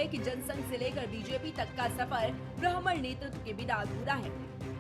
कि जनसंघ से लेकर बीजेपी तक का सफर ब्राह्मण नेतृत्व के बिना अधूरा है।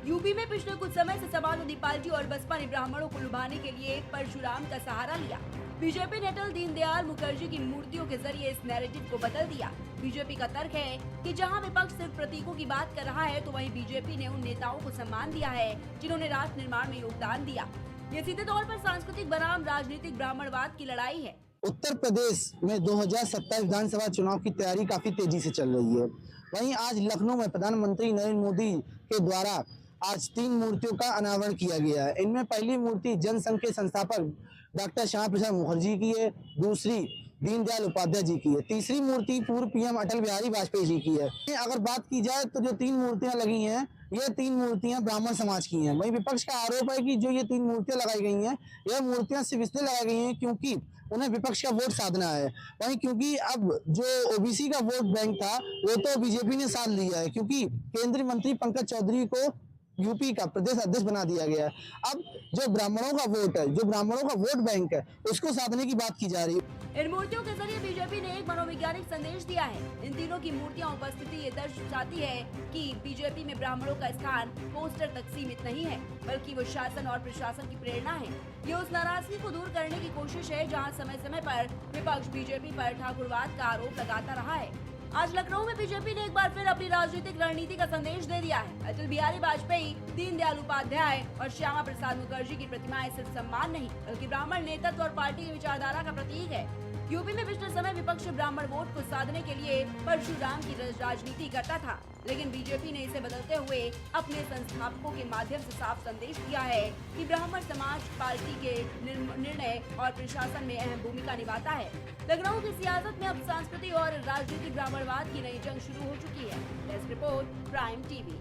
यूपी में पिछले कुछ समय से समाजवादी पार्टी और बसपा ने ब्राह्मणों को लुभाने के लिए परशुराम का सहारा लिया। बीजेपी ने अटल दीनदयाल मुखर्जी की मूर्तियों के जरिए इस नैरेटिव को बदल दिया। बीजेपी का तर्क है कि जहां विपक्ष सिर्फ प्रतीकों की बात कर रहा है, तो वहीं बीजेपी ने उन नेताओं को सम्मान दिया है जिन्होंने राष्ट्र निर्माण में योगदान दिया। ये सीधे तौर पर सांस्कृतिक बनाम राजनीतिक ब्राह्मणवाद की लड़ाई है। उत्तर प्रदेश में 2027 विधानसभा चुनाव की तैयारी काफी तेजी से चल रही है। वहीं आज लखनऊ में प्रधानमंत्री नरेंद्र मोदी के द्वारा आज 3 मूर्तियों का अनावरण किया गया है। इनमें पहली मूर्ति जनसंघ के संस्थापक डॉक्टर श्यामा प्रसाद मुखर्जी की है, दूसरी दीनदयाल उपाध्याय जी की है, तीसरी मूर्ति पूर्व पीएम अटल बिहारी वाजपेयी जी की है। अगर बात की जाए तो जो 3 मूर्तियां लगी हैं, ये 3 मूर्तियां ब्राह्मण समाज की हैं। वहीं विपक्ष का आरोप है कि जो ये 3 मूर्तियां लगाई गई हैं, यह मूर्तियां सिर्फ इसलिए लगाई गई हैं क्योंकि उन्हें विपक्ष का वोट साधना है। वहीं क्योंकि अब जो ओबीसी का वोट बैंक था, वो तो बीजेपी ने साध लिया है, क्योंकि केंद्रीय मंत्री पंकज चौधरी को यूपी का प्रदेश अध्यक्ष बना दिया गया है। अब जो ब्राह्मणों का वोट है, जो ब्राह्मणों का वोट बैंक है, उसको साधने की बात की जा रही है। इन मूर्तियों के जरिए बीजेपी ने एक मनोवैज्ञानिक संदेश दिया है। इन तीनों की मूर्तियां उपस्थिति ये दर्शाती है कि बीजेपी में ब्राह्मणों का स्थान पोस्टर तक सीमित नहीं है, बल्कि वो शासन और प्रशासन की प्रेरणा है। ये उस नाराजगी को दूर करने की कोशिश है जहां समय समय पर विपक्ष बीजेपी पर ठाकुरवाद का आरोप लगाता रहा है। आज लखनऊ में बीजेपी ने एक बार फिर अपनी राजनीतिक रणनीति का संदेश दे दिया है। अटल बिहारी वाजपेयी, दीनदयाल उपाध्याय और श्यामा प्रसाद मुखर्जी की प्रतिमाएं सिर्फ सम्मान नहीं, बल्कि ब्राह्मण नेतृत्व और पार्टी की विचारधारा का प्रतीक है। यूपी में पिछले समय विपक्ष ब्राह्मण वोट को साधने के लिए परशुराम की राजनीति करता था, लेकिन बीजेपी ने इसे बदलते हुए अपने संस्थापकों के माध्यम से साफ संदेश दिया है कि ब्राह्मण समाज पार्टी के निर्णय और प्रशासन में अहम भूमिका निभाता है। लखनऊ की सियासत में अब सांस्कृतिक और राजनीतिक ब्राह्मणवाद की नई जंग शुरू हो चुकी है। Desk report, prime TV.